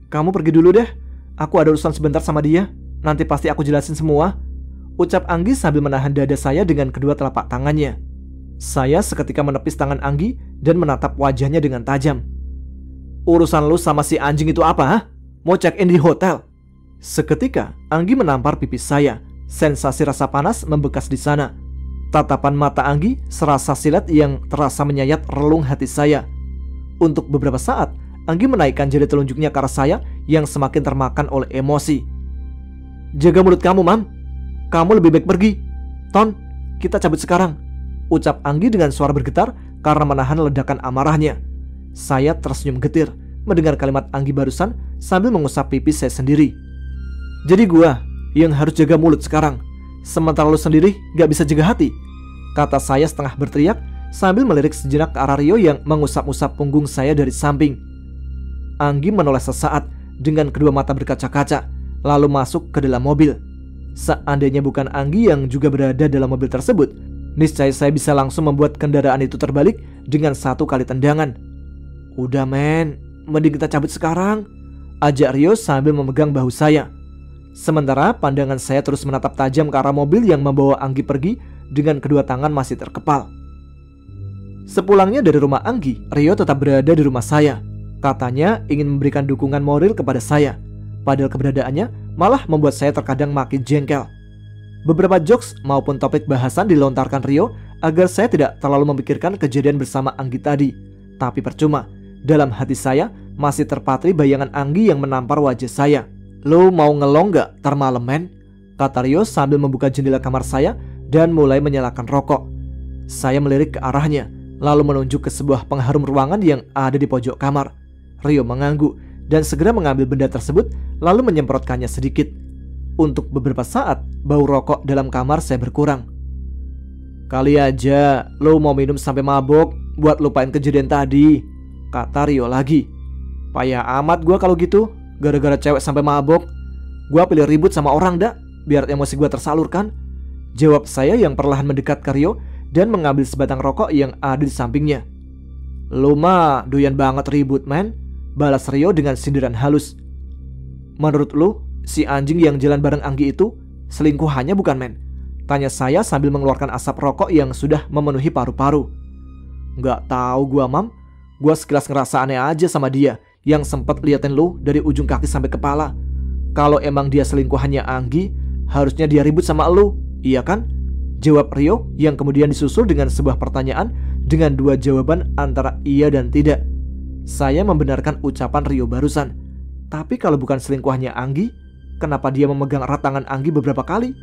"Kamu pergi dulu deh, aku ada urusan sebentar sama dia, nanti pasti aku jelasin semua," ucap Anggi sambil menahan dada saya dengan kedua telapak tangannya. Saya seketika menepis tangan Anggi dan menatap wajahnya dengan tajam. "Urusan lu sama si anjing itu apa, ha? Mau check-in di hotel?" Seketika, Anggi menampar pipi saya. Sensasi rasa panas membekas di sana. Tatapan mata Anggi serasa silet yang terasa menyayat relung hati saya. Untuk beberapa saat, Anggi menaikkan jari telunjuknya ke arah saya yang semakin termakan oleh emosi. "Jaga mulut kamu, Mam. Kamu lebih baik pergi. Ton, kita cabut sekarang," ucap Anggi dengan suara bergetar karena menahan ledakan amarahnya. Saya tersenyum getir mendengar kalimat Anggi barusan sambil mengusap pipi saya sendiri. "Jadi gua yang harus jaga mulut sekarang, sementara lu sendiri gak bisa jaga hati," kata saya setengah berteriak sambil melirik sejenak ke arah Rio yang mengusap-usap punggung saya dari samping. Anggi menoleh sesaat dengan kedua mata berkaca-kaca, lalu masuk ke dalam mobil. Seandainya bukan Anggi yang juga berada dalam mobil tersebut, niscaya saya bisa langsung membuat kendaraan itu terbalik dengan satu kali tendangan. "Udah men, mending kita cabut sekarang," ajak Rio sambil memegang bahu saya. Sementara pandangan saya terus menatap tajam ke arah mobil yang membawa Anggi pergi dengan kedua tangan masih terkepal. Sepulangnya dari rumah Anggi, Rio tetap berada di rumah saya. Katanya ingin memberikan dukungan moral kepada saya, padahal keberadaannya malah membuat saya terkadang makin jengkel. Beberapa jokes maupun topik bahasan dilontarkan Rio agar saya tidak terlalu memikirkan kejadian bersama Anggi tadi. Tapi percuma, dalam hati saya masih terpatri bayangan Anggi yang menampar wajah saya. "Lo mau ngelong gak tar malem, men?" kata Rio sambil membuka jendela kamar saya dan mulai menyalakan rokok. Saya melirik ke arahnya, lalu menunjuk ke sebuah pengharum ruangan yang ada di pojok kamar. Rio mengangguk dan segera mengambil benda tersebut lalu menyemprotkannya sedikit. Untuk beberapa saat, bau rokok dalam kamar saya berkurang. "Kali aja lo mau minum sampai mabok buat lupain kejadian tadi," kata Rio lagi. "Payah amat gua kalau gitu, gara-gara cewek sampai mabok. Gua pilih ribut sama orang dah, biar emosi gua tersalurkan. Jawab saya yang perlahan mendekat ke Rio dan mengambil sebatang rokok yang ada di sampingnya. Lu mah doyan banget ribut, men, balas Rio dengan sindiran halus. Menurut lu, si anjing yang jalan bareng Anggi itu selingkuhannya bukan, men? Tanya saya sambil mengeluarkan asap rokok yang sudah memenuhi paru-paru. Nggak tahu gua, Mam. Gua sekilas ngerasa aneh aja sama dia yang sempat liatin lu dari ujung kaki sampai kepala. Kalau emang dia selingkuhannya Anggi, harusnya dia ribut sama lu, iya kan? Jawab Rio yang kemudian disusul dengan sebuah pertanyaan dengan dua jawaban antara iya dan tidak. Saya membenarkan ucapan Rio barusan. Tapi kalau bukan selingkuhannya Anggi, kenapa dia memegang erat tangan Anggi beberapa kali?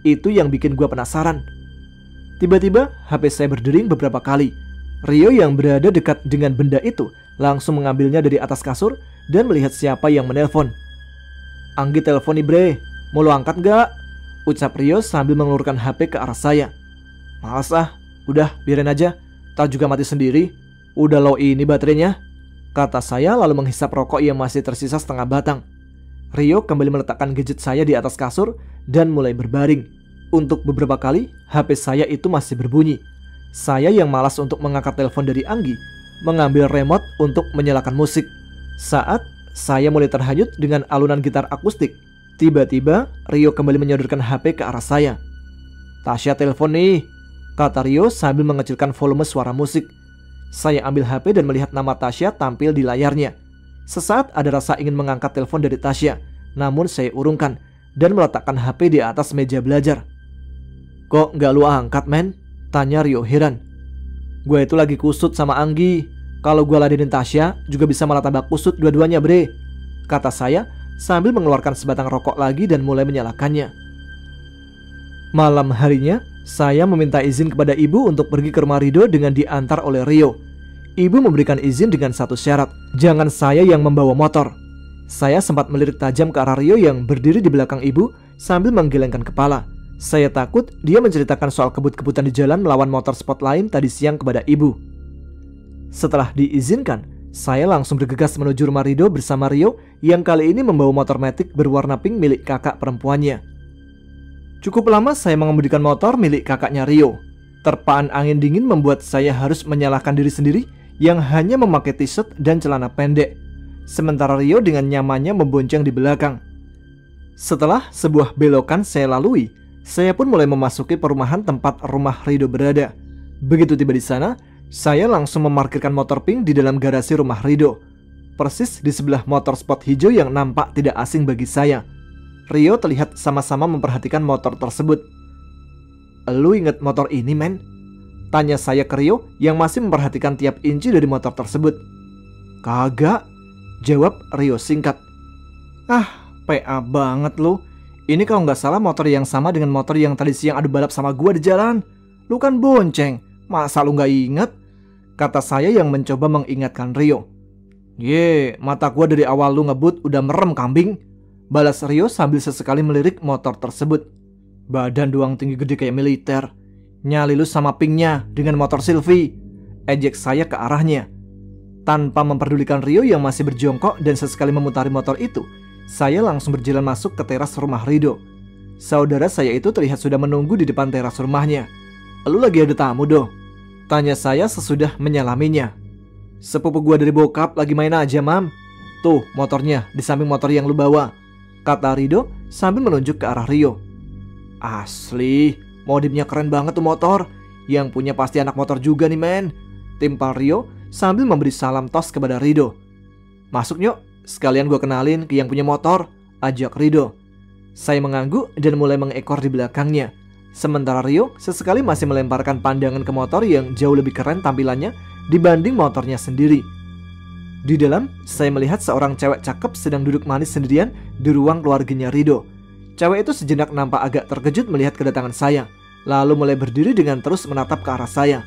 Itu yang bikin gua penasaran. Tiba-tiba HP saya berdering beberapa kali. Rio yang berada dekat dengan benda itu langsung mengambilnya dari atas kasur dan melihat siapa yang menelpon. Anggi telepon nih bre, mau lo angkat gak? Ucap Rio sambil mengelurkan HP ke arah saya. Males ah, udah biarin aja, tak juga mati sendiri. Udah lo ini baterainya, kata saya lalu menghisap rokok yang masih tersisa setengah batang. Rio kembali meletakkan gadget saya di atas kasur dan mulai berbaring. Untuk beberapa kali HP saya itu masih berbunyi. Saya yang malas untuk mengangkat telepon dari Anggi mengambil remote untuk menyalakan musik. Saat saya mulai terhanyut dengan alunan gitar akustik, tiba-tiba Rio kembali menyodorkan HP ke arah saya. Tasya telepon nih, kata Rio sambil mengecilkan volume suara musik. Saya ambil HP dan melihat nama Tasya tampil di layarnya. Sesaat ada rasa ingin mengangkat telepon dari Tasya, namun saya urungkan dan meletakkan HP di atas meja belajar. Kok nggak lu angkat, men? Tanya Rio heran. Gue itu lagi kusut sama Anggi. Kalau gue ladenin Tasya juga bisa malah tambah kusut dua-duanya bre, kata saya sambil mengeluarkan sebatang rokok lagi dan mulai menyalakannya. Malam harinya saya meminta izin kepada ibu untuk pergi ke rumah Rido dengan diantar oleh Rio. Ibu memberikan izin dengan satu syarat, jangan saya yang membawa motor. Saya sempat melirik tajam ke arah Rio yang berdiri di belakang ibu sambil menggelengkan kepala. Saya takut dia menceritakan soal kebut-kebutan di jalan melawan motor sport lain tadi siang kepada ibu. Setelah diizinkan, saya langsung bergegas menuju rumah Rido bersama Rio yang kali ini membawa motor matic berwarna pink milik kakak perempuannya. Cukup lama saya mengemudikan motor milik kakaknya Rio. Terpaan angin dingin membuat saya harus menyalahkan diri sendiri yang hanya memakai t-shirt dan celana pendek. Sementara Rio dengan nyamannya membonceng di belakang. Setelah sebuah belokan saya lalui, saya pun mulai memasuki perumahan tempat rumah Rido berada. Begitu tiba di sana, saya langsung memarkirkan motor pink di dalam garasi rumah Rido, persis di sebelah motor sport hijau yang nampak tidak asing bagi saya. Rio terlihat sama-sama memperhatikan motor tersebut. Lu inget motor ini, men? Tanya saya ke Rio yang masih memperhatikan tiap inci dari motor tersebut. Kagak, jawab Rio singkat. Ah, PA banget lu. Ini kalau nggak salah motor yang sama dengan motor yang tadi siang adu balap sama gua di jalan. Lu kan bonceng, masa lu nggak inget? Kata saya yang mencoba mengingatkan Rio. Ye, mata gua dari awal lu ngebut udah merem kambing, balas Rio sambil sesekali melirik motor tersebut. Badan doang tinggi gede kayak militer. Nyali lu sama pinknya dengan motor Sylvie, ejek saya ke arahnya. Tanpa memperdulikan Rio yang masih berjongkok dan sesekali memutari motor itu, saya langsung berjalan masuk ke teras rumah Rido. Saudara saya itu terlihat sudah menunggu di depan teras rumahnya. Lu lagi ada tamu doh? Tanya saya sesudah menyalaminya. Sepupu gua dari bokap lagi main aja, Mam. Tuh motornya di samping motor yang lu bawa, kata Rido sambil menunjuk ke arah Rio. Asli, modifnya keren banget tuh motor. Yang punya pasti anak motor juga nih, men, timpal Rio sambil memberi salam tos kepada Rido. Masuk yuk, sekalian gue kenalin ke yang punya motor, ajak Rido. Saya mengangguk dan mulai mengekor di belakangnya. Sementara Rio sesekali masih melemparkan pandangan ke motor yang jauh lebih keren tampilannya dibanding motornya sendiri. Di dalam, saya melihat seorang cewek cakep sedang duduk manis sendirian di ruang keluarganya Rido. Cewek itu sejenak nampak agak terkejut melihat kedatangan saya, lalu mulai berdiri dengan terus menatap ke arah saya.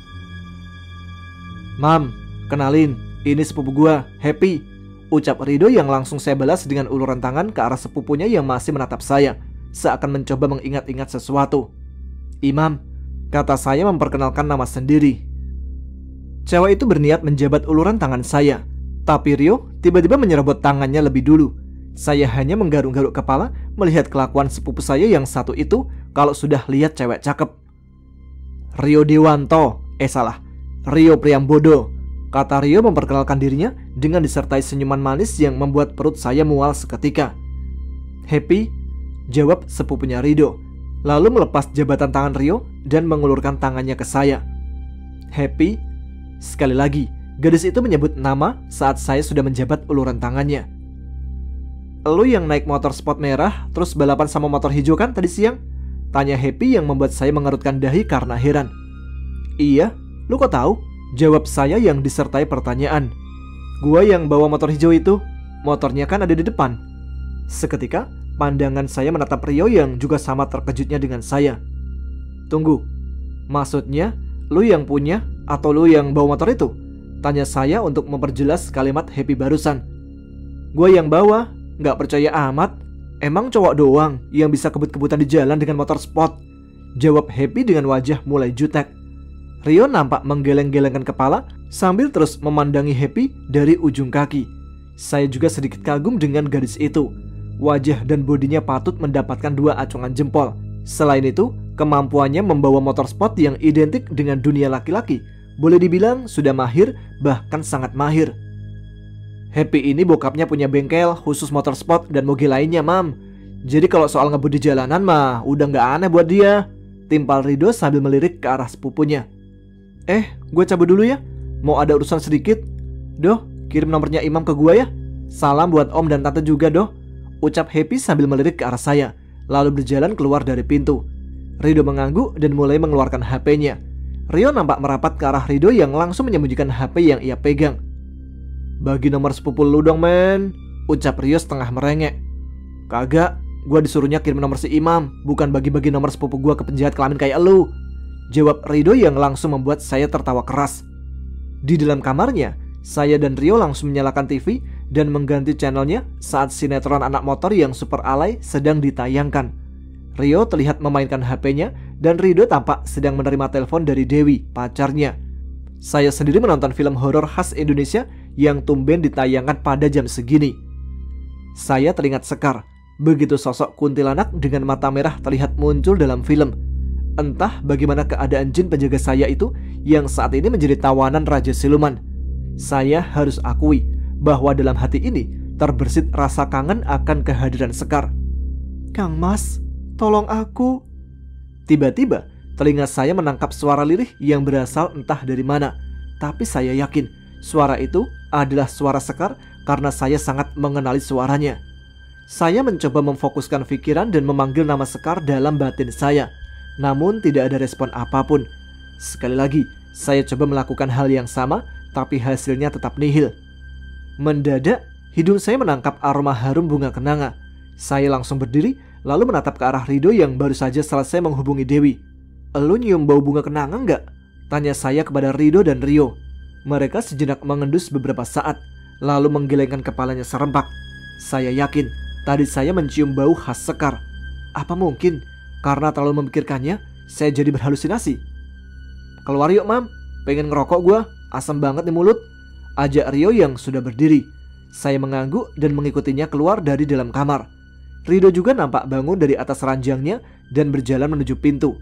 Mam, kenalin, ini sepupu gua, Happy, ucap Rido yang langsung saya balas dengan uluran tangan ke arah sepupunya yang masih menatap saya, seakan mencoba mengingat-ingat sesuatu. Imam, kata saya memperkenalkan nama sendiri. Cewek itu berniat menjabat uluran tangan saya, tapi Rio tiba-tiba menyerobot tangannya lebih dulu. Saya hanya menggaruk-garuk kepala melihat kelakuan sepupu saya yang satu itu kalau sudah lihat cewek cakep. Rio Dewanto, Rio Priambodo, kata Rio memperkenalkan dirinya dengan disertai senyuman manis yang membuat perut saya mual seketika. Happy, jawab sepupunya Rido, lalu melepas jabatan tangan Rio dan mengulurkan tangannya ke saya. Happy, sekali lagi, gadis itu menyebut nama saat saya sudah menjabat uluran tangannya. Lu yang naik motor sport merah terus balapan sama motor hijau kan tadi siang? Tanya Happy yang membuat saya mengerutkan dahi karena heran. Iya, lu kok tahu? Jawab saya yang disertai pertanyaan. Gua yang bawa motor hijau itu, motornya kan ada di depan. Seketika, pandangan saya menatap Rio yang juga sama terkejutnya dengan saya. Tunggu, maksudnya lu yang punya atau lu yang bawa motor itu? Tanya saya untuk memperjelas kalimat Happy barusan. Gua yang bawa. Nggak percaya amat, emang cowok doang yang bisa kebut-kebutan di jalan dengan motor sport? Jawab Happy dengan wajah mulai jutek. Rio nampak menggeleng-gelengkan kepala sambil terus memandangi Happy dari ujung kaki. Saya juga sedikit kagum dengan gadis itu. Wajah dan bodinya patut mendapatkan 2 acungan jempol. Selain itu, kemampuannya membawa motor sport yang identik dengan dunia laki-laki boleh dibilang sudah mahir, bahkan sangat mahir. Happy ini bokapnya punya bengkel khusus motor sport dan moge lainnya, Mam. Jadi kalau soal ngebut di jalanan mah udah nggak aneh buat dia. Timpal Rido sambil melirik ke arah sepupunya. Gue cabut dulu ya. Mau ada urusan sedikit. Doh, kirim nomornya Imam ke gue ya. Salam buat Om dan Tante juga, Doh. Ucap Happy sambil melirik ke arah saya, lalu berjalan keluar dari pintu. Rido mengangguk dan mulai mengeluarkan HP-nya. Rio nampak merapat ke arah Rido yang langsung menyembunyikan HP yang ia pegang. Bagi nomor sepupu lu dong, men, ucap Rio setengah merengek. Kagak, gua disuruhnya kirim nomor si Imam, bukan bagi-bagi nomor sepupu gua ke penjahat kelamin kayak lu, jawab Rido yang langsung membuat saya tertawa keras. Di dalam kamarnya, saya dan Rio langsung menyalakan TV dan mengganti channelnya saat sinetron anak motor yang super alay sedang ditayangkan. Rio terlihat memainkan HP-nya dan Rido tampak sedang menerima telepon dari Dewi, pacarnya. Saya sendiri menonton film horor khas Indonesia yang tumben ditayangkan pada jam segini. Saya teringat sekar begitu sosok kuntilanak dengan mata merah terlihat muncul dalam film. Entah bagaimana keadaan jin penjaga saya itu yang saat ini menjadi tawanan Raja Siluman. Saya harus akui bahwa dalam hati ini terbersit rasa kangen akan kehadiran Sekar. Kang Mas, tolong aku. Tiba-tiba telinga saya menangkap suara lirih yang berasal entah dari mana. Tapi saya yakin suara itu adalah suara Sekar karena saya sangat mengenali suaranya. Saya mencoba memfokuskan pikiran dan memanggil nama Sekar dalam batin saya. Namun tidak ada respon apapun. Sekali lagi, saya coba melakukan hal yang sama, tapi hasilnya tetap nihil. Mendadak, hidung saya menangkap aroma harum bunga kenanga. Saya langsung berdiri, lalu menatap ke arah Rido yang baru saja selesai menghubungi Dewi. Elu nyium bau bunga kenanga nggak? Tanya saya kepada Rido dan Rio. Mereka sejenak mengendus beberapa saat, lalu menggelengkan kepalanya serempak. Saya yakin, tadi saya mencium bau khas Sekar. Apa mungkin karena terlalu memikirkannya, saya jadi berhalusinasi? Keluar yuk, Mam, pengen ngerokok gua, asam banget di mulut, ajak Rio yang sudah berdiri. Saya mengangguk dan mengikutinya keluar dari dalam kamar. Rido juga nampak bangun dari atas ranjangnya dan berjalan menuju pintu.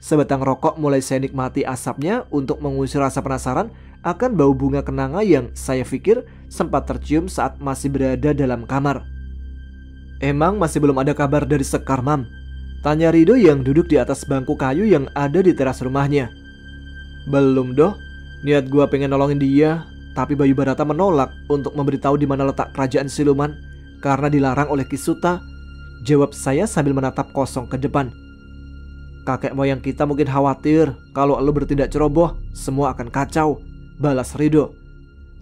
Sebatang rokok mulai saya nikmati asapnya untuk mengusir rasa penasaran akan bau bunga kenanga yang saya pikir sempat tercium saat masih berada dalam kamar. Emang masih belum ada kabar dari Sekar, Mam? Tanya Rido yang duduk di atas bangku kayu yang ada di teras rumahnya. Belum, Doh. Niat gua pengen nolongin dia, tapi Bayu Barata menolak untuk memberitahu di mana letak kerajaan siluman karena dilarang oleh Kisuta. Jawab saya sambil menatap kosong ke depan. Kakek moyang kita mungkin khawatir kalau lu bertindak ceroboh, semua akan kacau, balas Rido.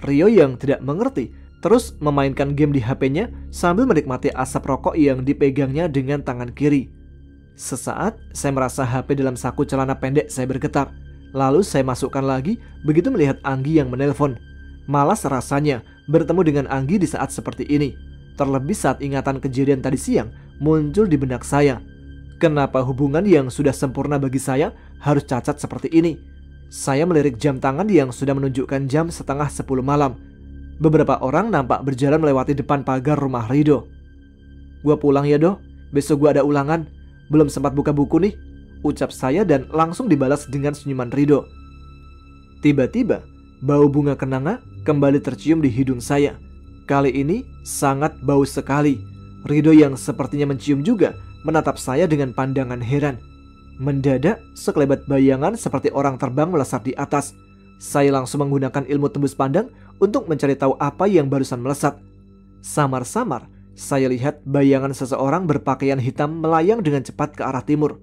Rio yang tidak mengerti terus memainkan game di HP-nya sambil menikmati asap rokok yang dipegangnya dengan tangan kiri. Sesaat saya merasa HP dalam saku celana pendek saya bergetar. Lalu saya masukkan lagi begitu melihat Anggi yang menelpon. Malas rasanya bertemu dengan Anggi di saat seperti ini. Terlebih saat ingatan kejadian tadi siang muncul di benak saya. Kenapa hubungan yang sudah sempurna bagi saya harus cacat seperti ini? Saya melirik jam tangan yang sudah menunjukkan jam 9:30 malam. Beberapa orang nampak berjalan melewati depan pagar rumah Rido. Gua pulang ya doh, besok gua ada ulangan. Belum sempat buka buku nih, ucap saya dan langsung dibalas dengan senyuman ridho. Tiba-tiba, bau bunga kenanga kembali tercium di hidung saya. Kali ini sangat bau sekali. Ridho yang sepertinya mencium juga menatap saya dengan pandangan heran. Mendadak, sekelebat bayangan seperti orang terbang melesat di atas. Saya langsung menggunakan ilmu tembus pandang untuk mencari tahu apa yang barusan melesat. Samar-samar, saya lihat bayangan seseorang berpakaian hitam melayang dengan cepat ke arah timur.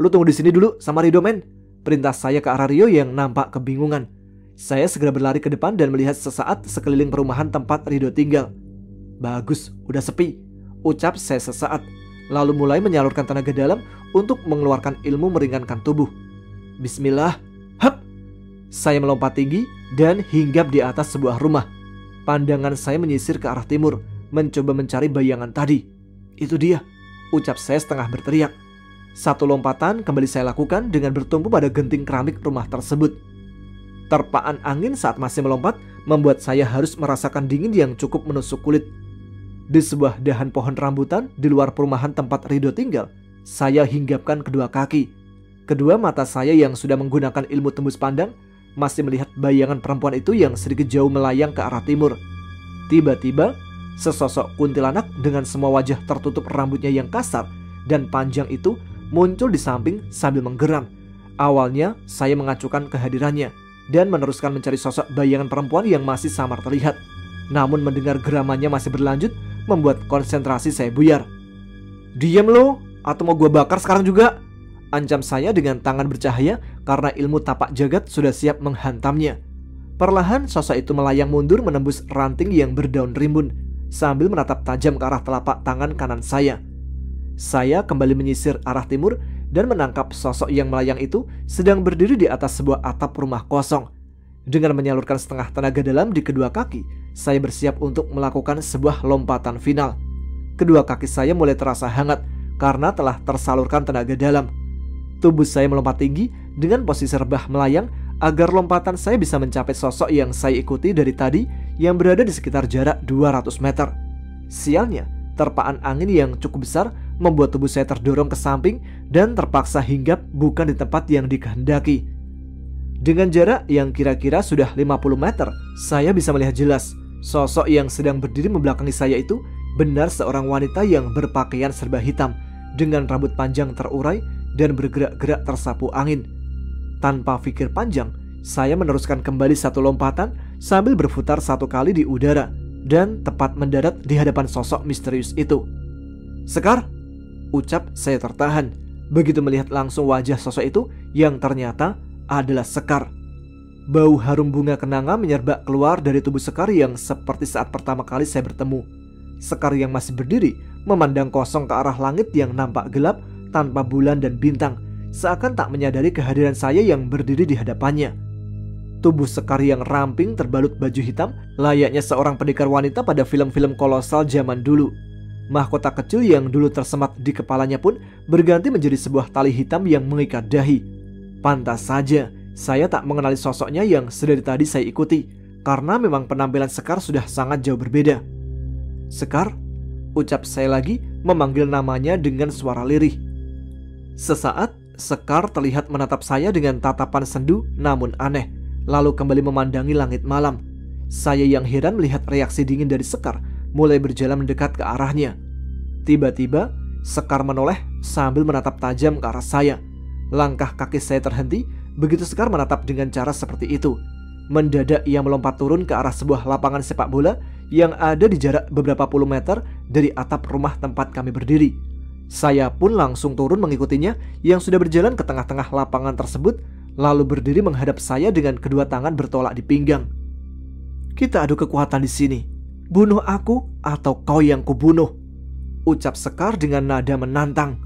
Lu tunggu di sini dulu sama Ridho, men. Perintah saya ke arah Rio yang nampak kebingungan. Saya segera berlari ke depan dan melihat sesaat sekeliling perumahan tempat Ridho tinggal. Bagus, udah sepi, ucap saya sesaat. Lalu mulai menyalurkan tenaga dalam untuk mengeluarkan ilmu meringankan tubuh. Bismillah, hap! Saya melompat tinggi dan hinggap di atas sebuah rumah. Pandangan saya menyisir ke arah timur, mencoba mencari bayangan tadi. Itu dia, ucap saya setengah berteriak. Satu lompatan kembali saya lakukan dengan bertumpu pada genting keramik rumah tersebut. Terpaan angin saat masih melompat membuat saya harus merasakan dingin yang cukup menusuk kulit. Di sebuah dahan pohon rambutan di luar perumahan tempat Ridho tinggal, saya hinggapkan kedua kaki. Kedua mata saya yang sudah menggunakan ilmu tembus pandang masih melihat bayangan perempuan itu yang sedikit jauh melayang ke arah timur. Tiba-tiba, sesosok kuntilanak dengan semua wajah tertutup rambutnya yang kasar dan panjang itu muncul di samping sambil menggeram. Awalnya saya mengacukan kehadirannya dan meneruskan mencari sosok bayangan perempuan yang masih samar terlihat. Namun mendengar geramannya masih berlanjut membuat konsentrasi saya buyar. Diam lo, atau mau gue bakar sekarang juga, ancam saya dengan tangan bercahaya karena ilmu tapak jagat sudah siap menghantamnya. Perlahan sosok itu melayang mundur menembus ranting yang berdaun rimbun sambil menatap tajam ke arah telapak tangan kanan saya. Saya kembali menyisir arah timur dan menangkap sosok yang melayang itu sedang berdiri di atas sebuah atap rumah kosong. Dengan menyalurkan setengah tenaga dalam di kedua kaki, saya bersiap untuk melakukan sebuah lompatan final. Kedua kaki saya mulai terasa hangat karena telah tersalurkan tenaga dalam. Tubuh saya melompat tinggi dengan posisi rebah melayang agar lompatan saya bisa mencapai sosok yang saya ikuti dari tadi yang berada di sekitar jarak 200 meter. Sialnya, terpaan angin yang cukup besar membuat tubuh saya terdorong ke samping dan terpaksa hinggap bukan di tempat yang dikehendaki. Dengan jarak yang kira-kira sudah 50 meter, saya bisa melihat jelas sosok yang sedang berdiri membelakangi saya itu benar seorang wanita yang berpakaian serba hitam dengan rambut panjang terurai dan bergerak-gerak tersapu angin. Tanpa pikir panjang, saya meneruskan kembali satu lompatan sambil berputar satu kali di udara dan tepat mendarat di hadapan sosok misterius itu. Sekar, ucap saya tertahan begitu melihat langsung wajah sosok itu yang ternyata adalah Sekar. Bau harum bunga kenanga menyerbak keluar dari tubuh Sekar yang seperti saat pertama kali saya bertemu. Sekar yang masih berdiri memandang kosong ke arah langit yang nampak gelap tanpa bulan dan bintang, seakan tak menyadari kehadiran saya yang berdiri di hadapannya. Tubuh Sekar yang ramping terbalut baju hitam layaknya seorang pendekar wanita pada film-film kolosal zaman dulu. Mahkota kecil yang dulu tersemat di kepalanya pun berganti menjadi sebuah tali hitam yang mengikat dahi. Pantas saja saya tak mengenali sosoknya yang sedari tadi saya ikuti, karena memang penampilan Sekar sudah sangat jauh berbeda. Sekar, ucap saya lagi memanggil namanya dengan suara lirih. Sesaat, Sekar terlihat menatap saya dengan tatapan sendu namun aneh, lalu kembali memandangi langit malam. Saya yang heran melihat reaksi dingin dari Sekar mulai berjalan mendekat ke arahnya. Tiba-tiba, Sekar menoleh sambil menatap tajam ke arah saya. Langkah kaki saya terhenti begitu Sekar menatap dengan cara seperti itu. Mendadak ia melompat turun ke arah sebuah lapangan sepak bola yang ada di jarak beberapa puluh meter dari atap rumah tempat kami berdiri. Saya pun langsung turun mengikutinya yang sudah berjalan ke tengah-tengah lapangan tersebut, lalu berdiri menghadap saya dengan kedua tangan bertolak di pinggang. Kita adu kekuatan di sini. Bunuh aku atau kau yang kubunuh, ucap Sekar dengan nada menantang.